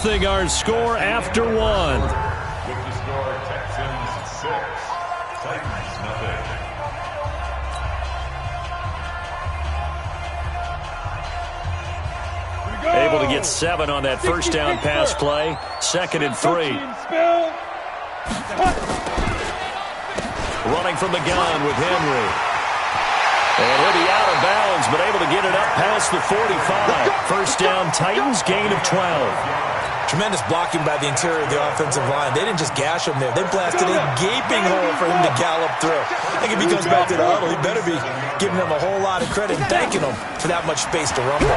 Our score after one. With the score, Texans 6, Titans nothing. Able to get 7 on that first down pass play. 2nd and 3. Running from the gun with Henry. And he'll be out of bounds, but able to get it up past the 45. First down, Titans, gain of 12. Tremendous blocking by the interior of the offensive line. They didn't just gash him there. They blasted a gaping hole for him to gallop through. I think if he comes back to the huddle, he better be giving them a whole lot of credit and thanking them for that much space to rumble.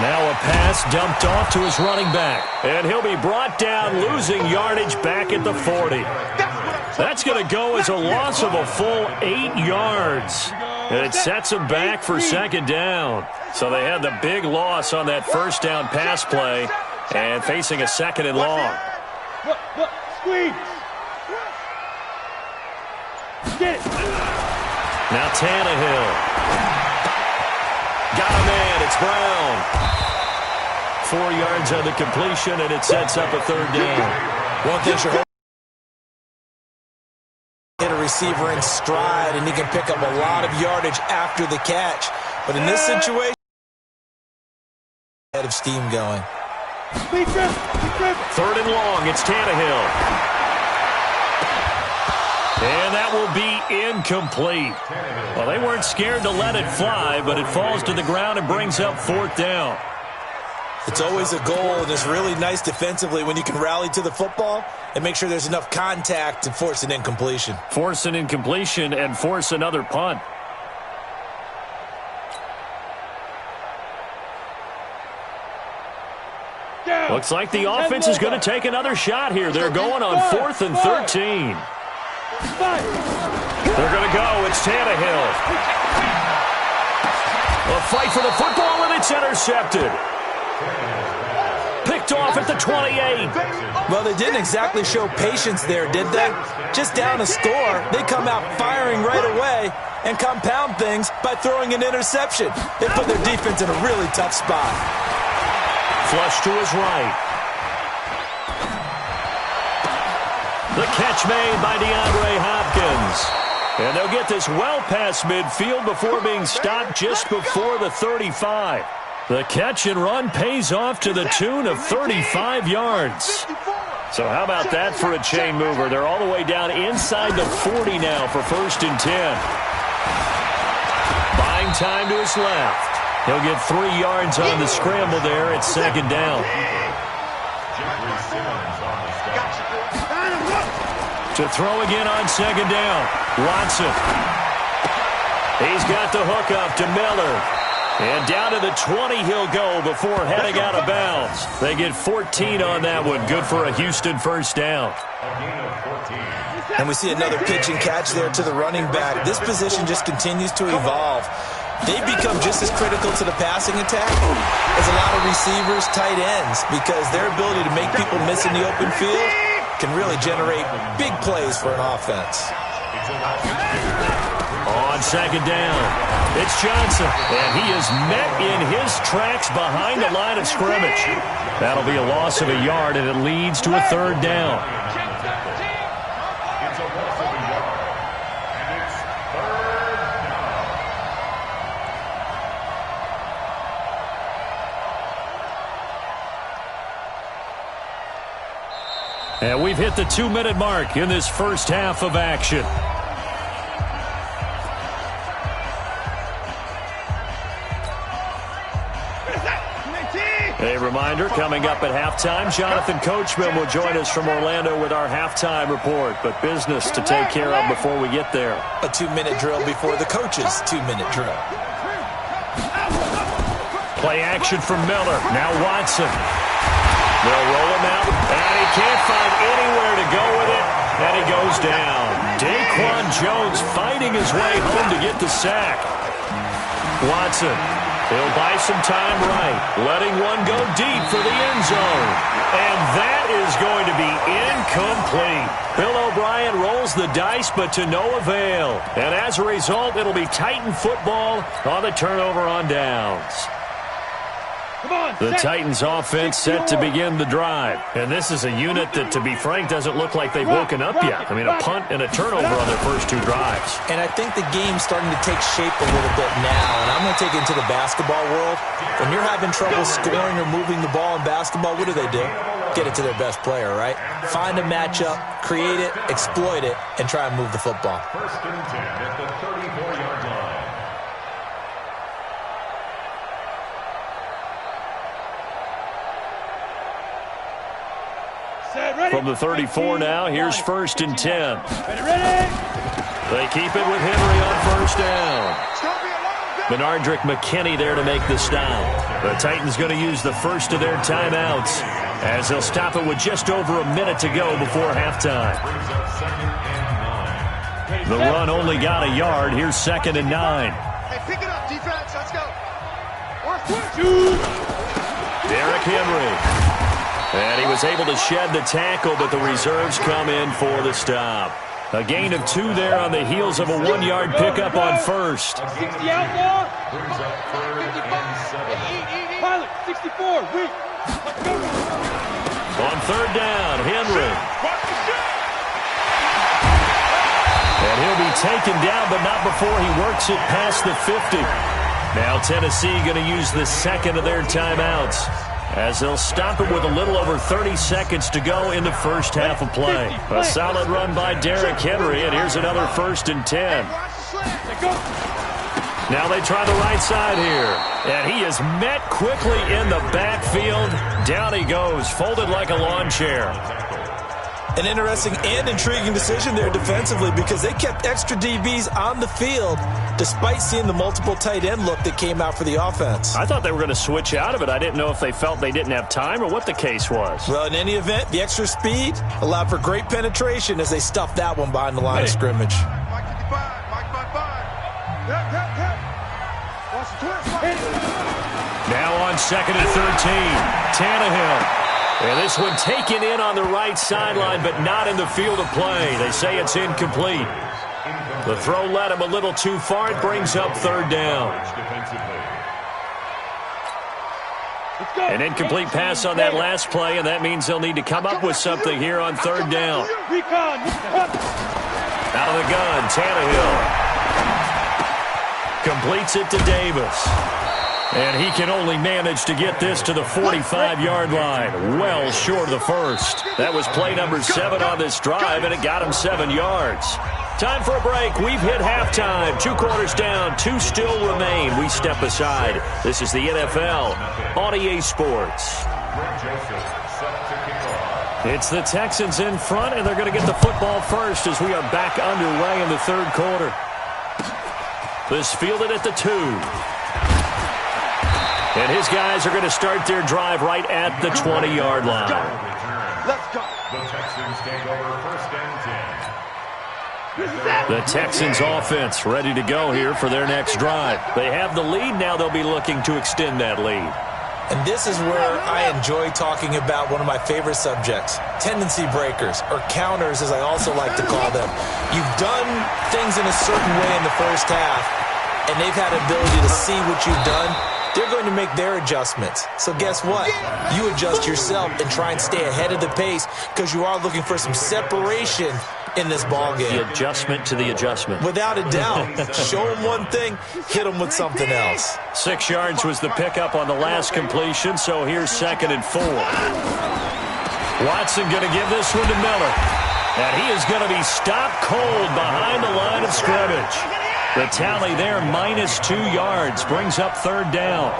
Now a pass dumped off to his running back. And he'll be brought down, losing yardage back at the 40. That's going to go as a loss of a full 8 yards. And it sets him back for 2nd down. So they had the big loss on that first down pass play and facing a 2nd and long. Squeeze. Get it. Now Tannehill. Got a man. It's Brown. 4 yards on the completion, and it sets up a 3rd down. One thing you're hit a receiver in stride, and he can pick up a lot of yardage after the catch. But in this situation, head of steam going. 3rd and long. It's Tannehill. And that will be incomplete. Well, they weren't scared to let it fly, but it falls to the ground and brings up 4th down. It's always a goal, and it's really nice defensively when you can rally to the football and make sure there's enough contact to force an incompletion. Force an incompletion and force another punt. Looks like the offense is going to take another shot here. They're going on 4th and 13. They're going to go. It's Tannehill. A fight for the football, and it's intercepted. Picked off at the 28. Well, they didn't exactly show patience there, did they? Just down a score, they come out firing right away and compound things by throwing an interception. They put their defense in a really tough spot. Flush to his right. The catch made by DeAndre Hopkins. And they'll get this well past midfield before being stopped just before the 35. The catch and run pays off to the tune of 35 yards. So how about that for a chain mover? They're all the way down inside the 40 now for 1st and 10. Buying time to his left. He'll get 3 yards on the scramble there at 2nd down. To throw again on 2nd down. Watson. He's got the hook up to Miller. And down to the 20 he'll go before heading out of bounds. They get 14 on that one. Good for a Houston 1st down. And we see another pitch and catch there to the running back. This position just continues to evolve. They become just as critical to the passing attack as a lot of receivers, tight ends, because their ability to make people miss in the open field can really generate big plays for an offense. On 2nd down, it's Johnson, and he is met in his tracks behind the line of scrimmage. That'll be a loss of a yard, and it leads to a 3rd down. And we've hit the 2-minute mark in this first half of action. A reminder, coming up at halftime, Jonathan Coachman will join us from Orlando with our halftime report, but business to take care of before we get there. A 2-minute drill before the coach's 2-minute drill. Play action from Miller. Now Watson. They'll roll him out, and he can't find anywhere to go with it, and he goes down. Daquan Jones fighting his way home to get the sack. Watson. He'll buy some time right, letting one go deep for the end zone. And that is going to be incomplete. Bill O'Brien rolls the dice, but to no avail. And as a result, it'll be Titan football on the turnover on downs. The Titans offense set to begin the drive. And this is a unit that, to be frank, doesn't look like they've woken up yet. I mean, a punt and a turnover on their first two drives. And I think the game's starting to take shape a little bit now. And I'm going to take it into the basketball world. When you're having trouble scoring or moving the ball in basketball, what do? Get it to their best player, right? Find a matchup, create it, exploit it, and try and move the football. First and 10 at the 34-yard line. From the 34 now, here's first and 10. Ready? They keep it with Henry on first down. Bernardrick McKinney there to make the stop. The Titans going to use the first of their timeouts as they'll stop it with just over a minute to go before halftime. The run only got a yard. Here's second and 9. Hey, pick it up, defense. Let's go. Derrick Henry. And he was able to shed the tackle, but the reserves come in for the stop. A gain of 2 there on the heels of a 1-yard pickup on first. 60 outlaw. Brings up third and 7. Pilot, 64. Weak. On third down, Henry. And he'll be taken down, but not before he works it past the 50. Now Tennessee going to use the second of their timeouts, as they'll stop it with a little over 30 seconds to go in the first half of play. A solid run by Derrick Henry, and here's another first and 10. Now they try the right side here, and he is met quickly in the backfield. Down he goes, folded like a lawn chair. An interesting and intriguing decision there defensively, because they kept extra DBs on the field despite seeing the multiple tight end look that came out for the offense. I thought they were going to switch out of it. I didn't know if they felt they didn't have time or what the case was. Well, in any event, the extra speed allowed for great penetration as they stuffed that one behind the line of scrimmage. Mike 55, Mike 55. Watch the twist. Now on second and 13, Tannehill. And this one taken in on the right sideline, but not in the field of play. They say it's incomplete. The throw led him a little too far. It brings up third down. An incomplete pass on that last play, and that means they'll need to come up with something here on third down. Out of the gun, Tannehill completes it to Davis. And he can only manage to get this to the 45-yard line, well short of the first. That was play number 7 on this drive, and it got him 7 yards. Time for a break. We've hit halftime. 2 quarters down, 2 still remain. We step aside. This is the NFL on EA Sports. It's the Texans in front, and they're going to get the football first as we are back underway in the third quarter. This fielded at the 2. And his guys are going to start their drive right at the 20-yard line. Let's go. The Texans take over first and 10. The Texans offense ready to go here for their next drive. They have the lead. Now they'll be looking to extend that lead. And this is where I enjoy talking about one of my favorite subjects, tendency breakers, or counters as I also like to call them. You've done things in a certain way in the first half, and they've had the ability to see what you've done. They're going to make their adjustments. So guess what? You adjust yourself and try and stay ahead of the pace, because you are looking for some separation in this ball game. The adjustment to the adjustment. Without a doubt. Show them one thing, hit them with something else. 6 yards was the pickup on the last completion, so here's second and 4. Watson going to give this one to Miller. And he is going to be stopped cold behind the line of scrimmage. The tally there, -2 yards, brings up third down.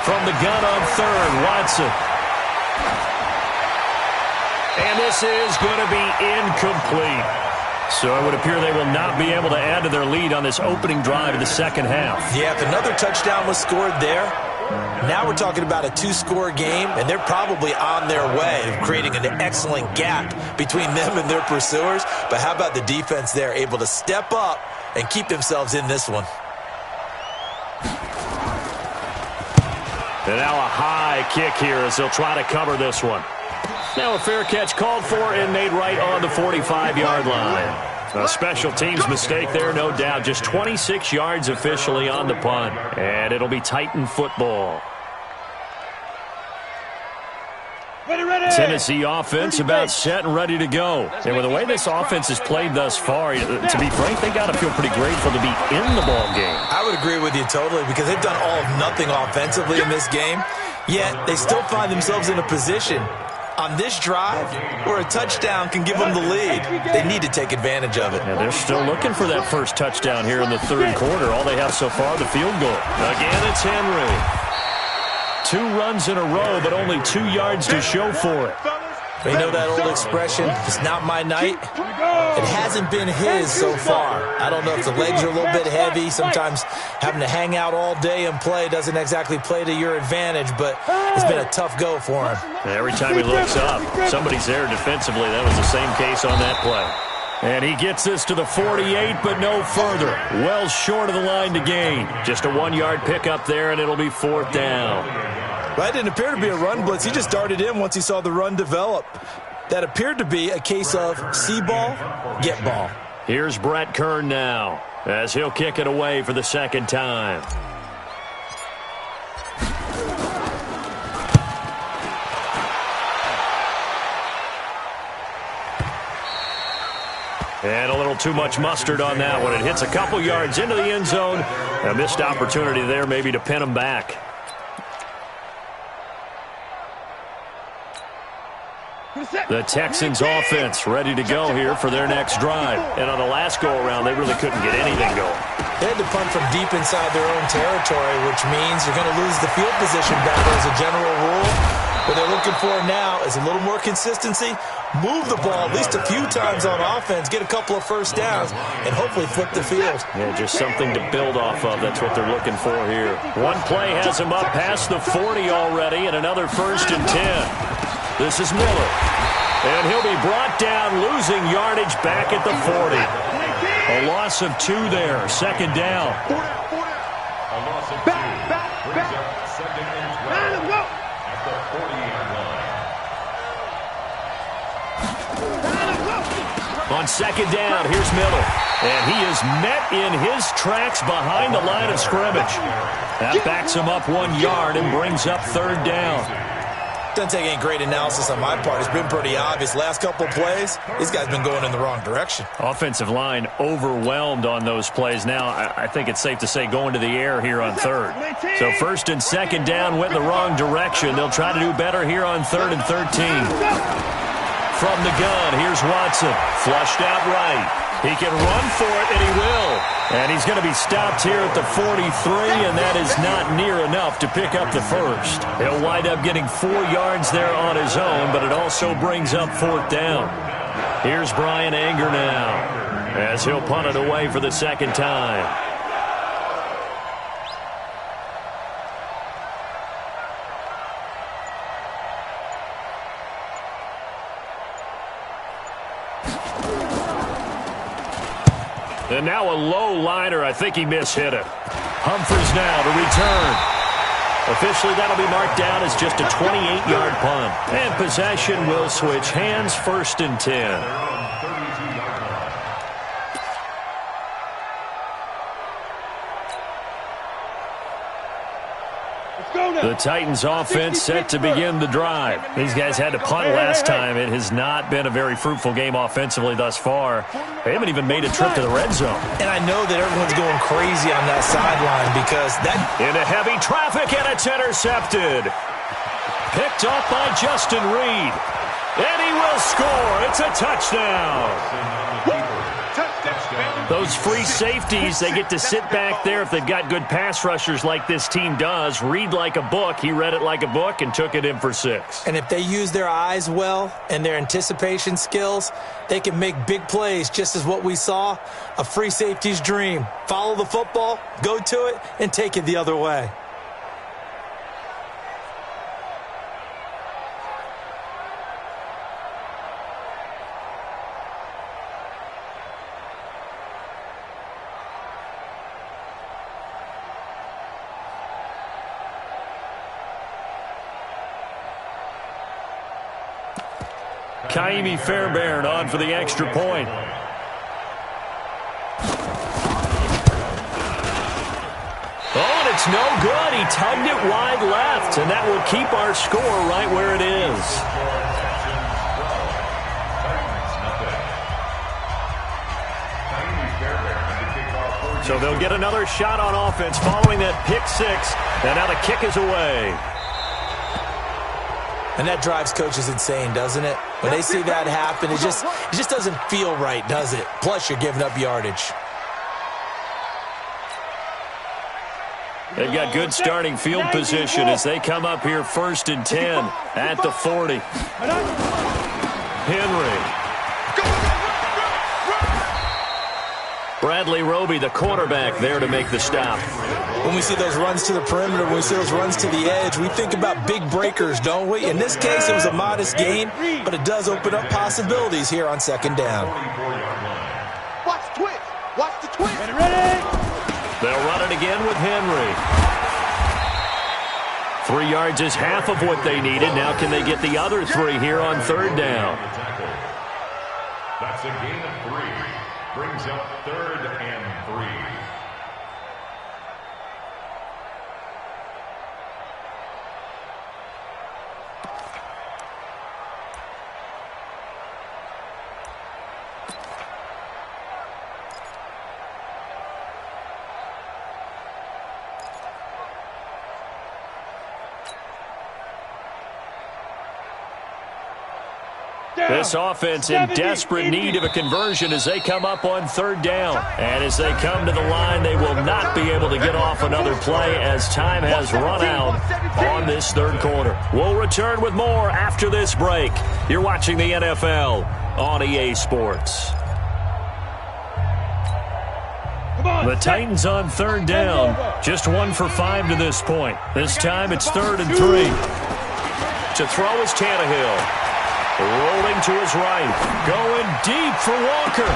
From the gun on third, Watson. And this is going to be incomplete. So it would appear they will not be able to add to their lead on this opening drive of the second half. Yeah, if another touchdown was scored there, now we're talking about a 2-score game, and they're probably on their way of creating an excellent gap between them and their pursuers. But how about the defense there, able to step up and keep themselves in this one? And now a high kick here as they'll try to cover this one. Now a fair catch called for and made right on the 45-yard line. A special teams mistake there, no doubt. Just 26 yards officially on the punt. And it'll be Titan football. Tennessee offense about set and ready to go. And with the way this offense has played thus far, to be frank, they got to feel pretty grateful to be in the ball game. I would agree with you totally because they've done all of nothing offensively in this game, yet they still find themselves in a position on this drive where a touchdown can give them the lead. They need to take advantage of it. And they're still looking for that first touchdown here in the third quarter. All they have so far, the field goal. Again, it's Henry. 2 runs in a row, but only 2 yards to show for it. You know that old expression, it's not my night? It hasn't been his so far. I don't know if the legs are a little bit heavy. Sometimes having to hang out all day and play doesn't exactly play to your advantage, but it's been a tough go for him. Every time he looks up, somebody's there defensively. That was the same case on that play. And he gets this to the 48, but no further. Well short of the line to gain. Just a 1-yard pickup there, and it'll be 4th down. That didn't appear to be a run blitz. He just darted in once he saw the run develop. That appeared to be a case of see ball, get ball. Here's Brett Kern now, as he'll kick it away for the second time. And a little too much mustard on that one. It hits a couple yards into the end zone. A missed opportunity there maybe to pin him back. The Texans offense ready to go here for their next drive. And on the last go-around, they really couldn't get anything going. They had to punt from deep inside their own territory, which means you're going to lose the field position battle as a general rule. What they're looking for now is a little more consistency, move the ball at least a few times on offense, get a couple of first downs, and hopefully flip the field. Yeah, just something to build off of. That's what they're looking for here. One play has them up past the 40 already, and another 1st and 10. This is Miller. And he'll be brought down, losing yardage back at the 40. A loss of 2 there. 2nd down. A loss of 2. Brings up 2nd and 12 at the 40-yard line. On 2nd down, here's Miller. And he is met in his tracks behind the line of scrimmage. That backs him up 1 yard and brings up 3rd down. Doesn't take any great analysis on my part. It's been pretty obvious. Last couple of plays, these guys been going in the wrong direction. Offensive line overwhelmed on those plays. Now, I think it's safe to say going to the air here on 3rd. So 1st and 2nd down went in the wrong direction. They'll try to do better here on 3rd and 13. From the gun, here's Watson. Flushed out right. He can run for it, and he will. And he's going to be stopped here at the 43, and that is not near enough to pick up the first. He'll wind up getting 4 yards there on his own, but it also brings up 4th down. Here's Brian Anger now, as he'll punt it away for the 2nd time. And now a low liner. I think he mishit it. Humphries now to return. Officially, that'll be marked down as just a 28-yard punt. And possession will switch hands. 1st and 10. The Titans offense set to begin the drive. These guys had to punt last time. It has not been a very fruitful game offensively thus far. They haven't even made a trip to the red zone. And I know that everyone's going crazy on that sideline because that... Into heavy traffic, and it's intercepted. Picked off by Justin Reed. And he will score. It's a touchdown. Those free safeties, they get to sit back there if they've got good pass rushers like this team does. Read like a book. He read it like a book and took it in for 6. And if they use their eyes well and their anticipation skills, they can make big plays, just as what we saw, a free safety's dream. Follow the football, go to it, and take it the other way. Kaimi Fairbairn on for the extra point. It's no good. He tugged it wide left, and that will keep our score right where it is. So they'll get another shot on offense following that pick six, and now the kick is away. And that drives coaches insane, doesn't it? When they see that happen, it just doesn't feel right, does it? Plus, you're giving up yardage. They've got good starting field position as they come up here 1st and 10 at the 40. Henry. Bradley Roby, the quarterback, there to make the stop. When we see those runs to the perimeter, when we see those runs to the edge, we think about big breakers, don't we? In this case, it was a modest gain, but it does open up possibilities here on 2nd down. Watch the twist. Watch the twist. Ready? They'll run it again with Henry. 3 yards is half of what they needed. Now can they get the other 3 here on 3rd down? That's a gain of 3. Brings up 3rd and 3. This offense in desperate need of a conversion as they come up on 3rd down. And as they come to the line, they will not be able to get off another play as time has run out on this 3rd quarter. We'll return with more after this break. You're watching the NFL on EA Sports. The Titans on 3rd down. Just 1 for 5 to this point. This time it's 3rd and 3. To throw is Tannehill. Rolling to his right. Going deep for Walker.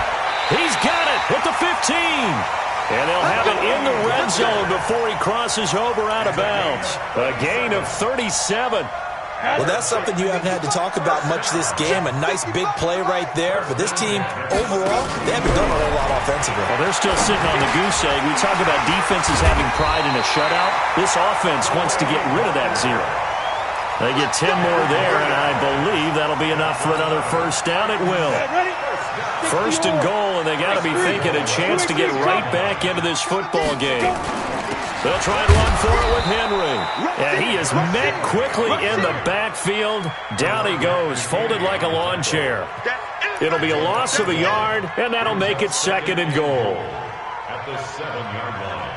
He's got it at the 15. And they'll have it in the red zone before he crosses over out of bounds. A gain of 37. Well, that's something you haven't had to talk about much this game. A nice big play right there. But this team, overall, they haven't done a whole lot offensively. Well, they're still sitting on the goose egg. We talk about defenses having pride in a shutout. This offense wants to get rid of that 0. They get 10 more there, and I believe that'll be enough for another 1st down. It will. 1st and goal, and they got to be thinking a chance to get right back into this football game. They'll try and run for it with Henry. And he is met quickly in the backfield. Down he goes, folded like a lawn chair. It'll be a loss of a yard, and that'll make it 2nd and goal. At the 7-yard line.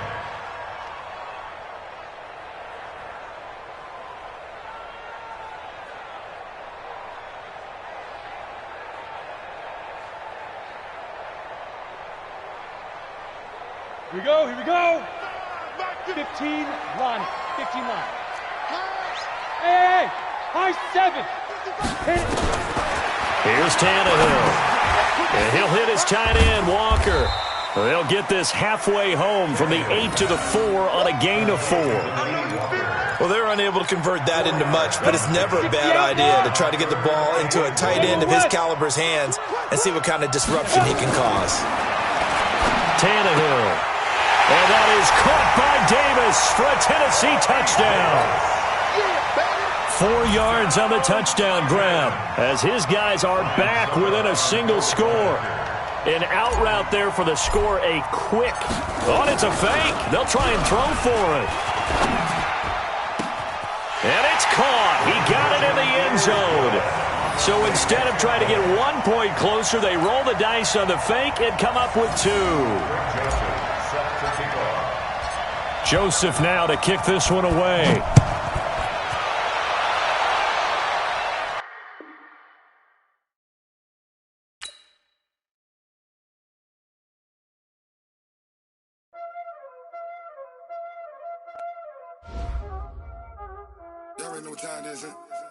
Here we go, here we go. 15 line, 15 line. Hey, high 7. Hit it. Here's Tannehill. And he'll hit his tight end, Walker. They'll get this halfway home from the 8 to the 4 on a gain of 4. Well, they're unable to convert that into much, but it's never a bad idea to try to get the ball into a tight end of his caliber's hands and see what kind of disruption he can cause. Tannehill. And that is caught by Davis for a Tennessee touchdown. 4 yards on the touchdown grab as his guys are back within a single score. An out route there for the score, a quick. Oh, it's a fake. They'll try and throw for it. And it's caught. He got it in the end zone. So instead of trying to get 1 point closer, they roll the dice on the fake and come up with 2. Joseph now to kick this one away. Y'all already know what time it is, huh?